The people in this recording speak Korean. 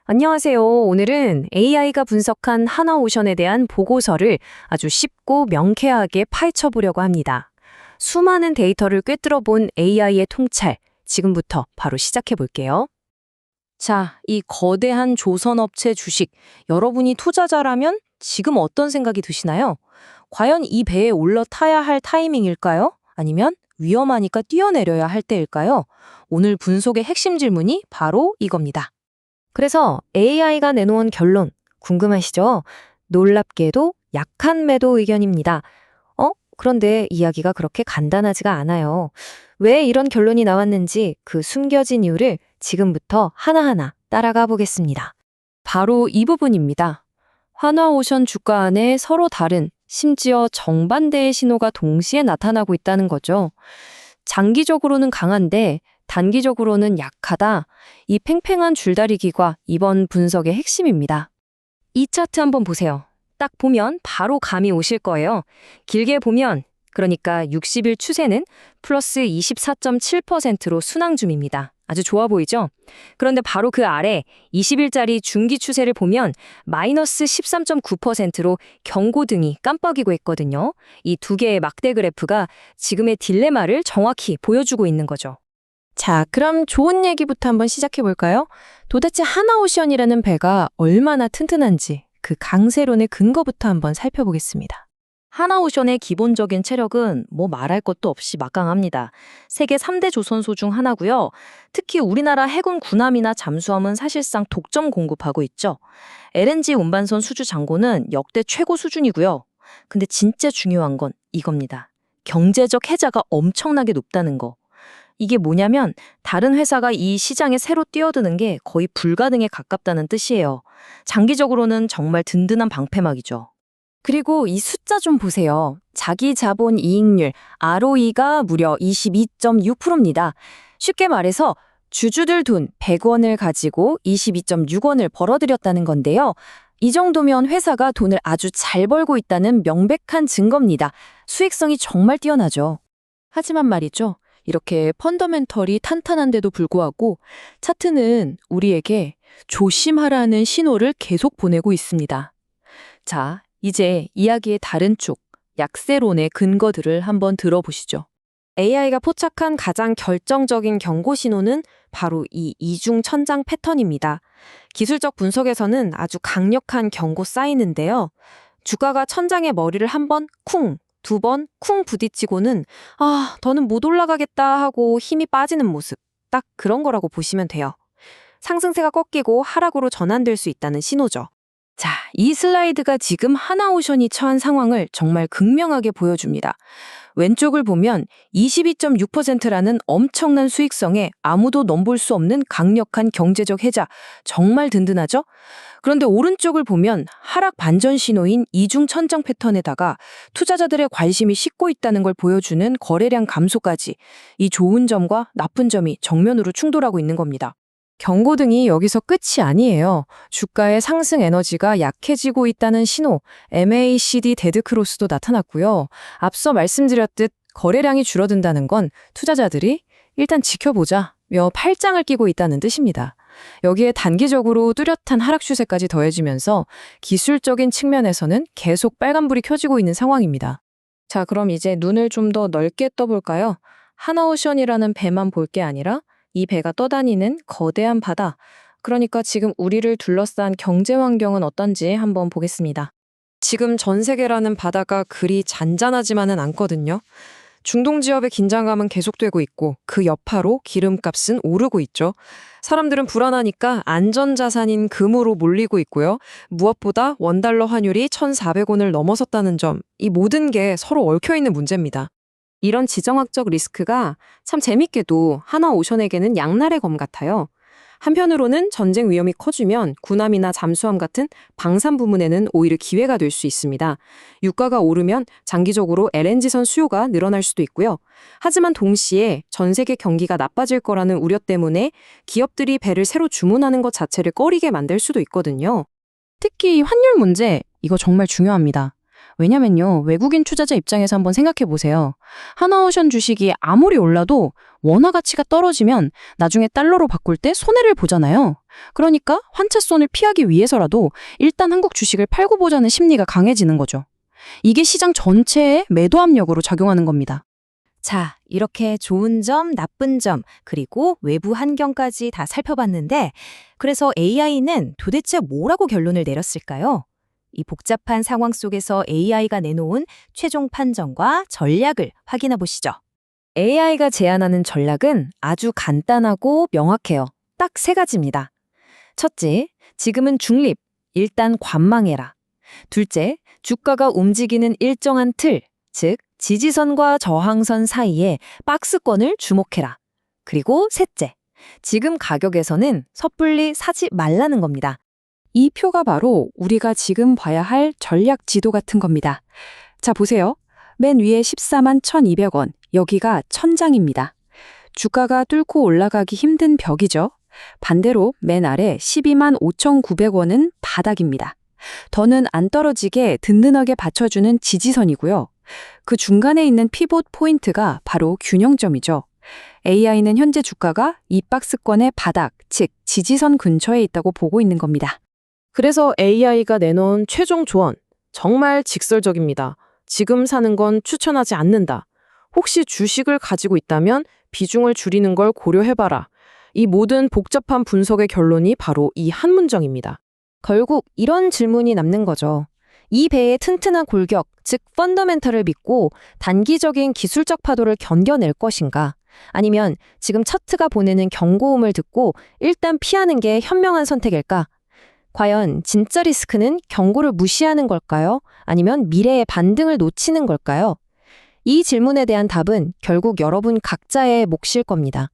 안녕하세요. 오늘은 AI가 분석한 하나오션에 대한 보고서를 아주 쉽고 명쾌하게 파헤쳐 보려고 합니다. 수많은 데이터를 꿰뚫어 본 AI의 통찰, 지금부터 바로 시작해 볼게요. 자, 이 거대한 조선업체 주식, 여러분이 투자자라면 지금 어떤 생각이 드시나요? 과연 이 배에 올라타야 할 타이밍일까요? 아니면 위험하니까 뛰어내려야 할 때일까요? 오늘 분석의 핵심 질문이 바로 이겁니다. 그래서 AI가 내놓은 결론, 궁금하시죠? 놀랍게도 약한 매도 의견입니다. 그런데 이야기가 그렇게 간단하지가 않아요. 왜 이런 결론이 나왔는지 그 숨겨진 이유를 지금부터 하나하나 따라가 보겠습니다. 바로 이 부분입니다. 하나오션 주가 안에 서로 다른, 심지어 정반대의 신호가 동시에 나타나고 있다는 거죠. 장기적으로는 강한데 단기적으로는 약하다. 이 팽팽한 줄다리기가 이번 분석의 핵심입니다. 이 차트 한번 보세요. 딱 보면 바로 감이 오실 거예요. 길게 보면 그러니까 60일 추세는 플러스 24.7%로 순항 중입니다. 아주 좋아 보이죠? 그런데 바로 그 아래 20일짜리 중기 추세를 보면 마이너스 13.9%로 경고등이 깜빡이고 있거든요. 이 두 개의 막대 그래프가 지금의 딜레마를 정확히 보여주고 있는 거죠. 자, 그럼 좋은 얘기부터 한번 시작해 볼까요? 도대체 하나오션이라는 배가 얼마나 튼튼한지 그 강세론의 근거부터 한번 살펴보겠습니다. 하나오션의 기본적인 체력은 뭐 말할 것도 없이 막강합니다. 세계 3대 조선소 중 하나고요. 특히 우리나라 해군 군함이나 잠수함은 사실상 독점 공급하고 있죠. LNG 운반선 수주 잔고는 역대 최고 수준이고요. 근데 진짜 중요한 건 이겁니다. 경제적 혜자가 엄청나게 높다는 거. 이게 뭐냐면 다른 회사가 이 시장에 새로 뛰어드는 게 거의 불가능에 가깝다는 뜻이에요. 장기적으로는 정말 든든한 방패막이죠. 그리고 이 숫자 좀 보세요. 자기 자본 이익률 ROE가 무려 22.6%입니다. 쉽게 말해서 주주들 돈 100원을 가지고 22.6원을 벌어들였다는 건데요. 이 정도면 회사가 돈을 아주 잘 벌고 있다는 명백한 증거입니다. 수익성이 정말 뛰어나죠. 하지만 말이죠. 이렇게 펀더멘털이 탄탄한데도 불구하고 차트는 우리에게 조심하라는 신호를 계속 보내고 있습니다. 자, 이제 이야기의 다른 쪽, 약세론의 근거들을 한번 들어보시죠. AI가 포착한 가장 결정적인 경고 신호는 바로 이 이중 천장 패턴입니다. 기술적 분석에서는 아주 강력한 경고 사인인데요. 주가가 천장의 머리를 한 번 쿵, 두 번 쿵 부딪히고는 더는 못 올라가겠다 하고 힘이 빠지는 모습. 딱 그런 거라고 보시면 돼요. 상승세가 꺾이고 하락으로 전환될 수 있다는 신호죠. 자, 이 슬라이드가 지금 하나오션이 처한 상황을 정말 극명하게 보여줍니다. 왼쪽을 보면 22.6%라는 엄청난 수익성에 아무도 넘볼 수 없는 강력한 경제적 혜자, 정말 든든하죠? 그런데 오른쪽을 보면 하락 반전 신호인 이중 천장 패턴에다가 투자자들의 관심이 식고 있다는 걸 보여주는 거래량 감소까지 이 좋은 점과 나쁜 점이 정면으로 충돌하고 있는 겁니다. 경고등이 여기서 끝이 아니에요. 주가의 상승 에너지가 약해지고 있다는 신호, MACD 데드크로스도 나타났고요. 앞서 말씀드렸듯 거래량이 줄어든다는 건 투자자들이 일단 지켜보자며 팔짱을 끼고 있다는 뜻입니다. 여기에 단기적으로 뚜렷한 하락 추세까지 더해지면서 기술적인 측면에서는 계속 빨간불이 켜지고 있는 상황입니다. 자, 그럼 이제 눈을 좀 더 넓게 떠볼까요? 하나오션이라는 배만 볼 게 아니라 이 배가 떠다니는 거대한 바다, 그러니까 지금 우리를 둘러싼 경제 환경은 어떤지 한번 보겠습니다. 지금 전 세계라는 바다가 그리 잔잔하지만은 않거든요. 중동 지역의 긴장감은 계속되고 있고 그 여파로 기름값은 오르고 있죠. 사람들은 불안하니까 안전자산인 금으로 몰리고 있고요. 무엇보다 원달러 환율이 1,400원을 넘어섰다는 점, 이 모든 게 서로 얽혀있는 문제입니다. 이런 지정학적 리스크가 참 재밌게도 하나오션에게는 양날의 검 같아요. 한편으로는 전쟁 위험이 커지면 군함이나 잠수함 같은 방산 부문에는 오히려 기회가 될 수 있습니다. 유가가 오르면 장기적으로 LNG선 수요가 늘어날 수도 있고요. 하지만 동시에 전 세계 경기가 나빠질 거라는 우려 때문에 기업들이 배를 새로 주문하는 것 자체를 꺼리게 만들 수도 있거든요. 특히 환율 문제, 이거 정말 중요합니다. 왜냐면요, 외국인 투자자 입장에서 한번 생각해 보세요. 하나오션 주식이 아무리 올라도 원화 가치가 떨어지면 나중에 달러로 바꿀 때 손해를 보잖아요. 그러니까 환차손을 피하기 위해서라도 일단 한국 주식을 팔고 보자는 심리가 강해지는 거죠. 이게 시장 전체에 매도 압력으로 작용하는 겁니다. 자, 이렇게 좋은 점, 나쁜 점, 그리고 외부 환경까지 다 살펴봤는데, 그래서 AI는 도대체 뭐라고 결론을 내렸을까요? 이 복잡한 상황 속에서 AI가 내놓은 최종 판정과 전략을 확인해 보시죠. AI가 제안하는 전략은 아주 간단하고 명확해요. 딱 세 가지입니다. 첫째, 지금은 중립, 일단 관망해라. 둘째, 주가가 움직이는 일정한 틀, 즉 지지선과 저항선 사이에 박스권을 주목해라. 그리고 셋째, 지금 가격에서는 섣불리 사지 말라는 겁니다. 이 표가 바로 우리가 지금 봐야 할 전략 지도 같은 겁니다. 자, 보세요. 맨 위에 14만 1,200원, 여기가 천장입니다. 주가가 뚫고 올라가기 힘든 벽이죠. 반대로 맨 아래 12만 5,900원은 바닥입니다. 더는 안 떨어지게 든든하게 받쳐주는 지지선이고요. 그 중간에 있는 피봇 포인트가 바로 균형점이죠. AI는 현재 주가가 이 박스권의 바닥, 즉 지지선 근처에 있다고 보고 있는 겁니다. 그래서 AI가 내놓은 최종 조언, 정말 직설적입니다. 지금 사는 건 추천하지 않는다. 혹시 주식을 가지고 있다면 비중을 줄이는 걸 고려해봐라. 이 모든 복잡한 분석의 결론이 바로 이 한 문장입니다. 결국 이런 질문이 남는 거죠. 이 배의 튼튼한 골격, 즉 펀더멘털을 믿고 단기적인 기술적 파도를 견뎌낼 것인가? 아니면 지금 차트가 보내는 경고음을 듣고 일단 피하는 게 현명한 선택일까? 과연 진짜 리스크는 경고를 무시하는 걸까요? 아니면 미래의 반등을 놓치는 걸까요? 이 질문에 대한 답은 결국 여러분 각자의 몫일 겁니다.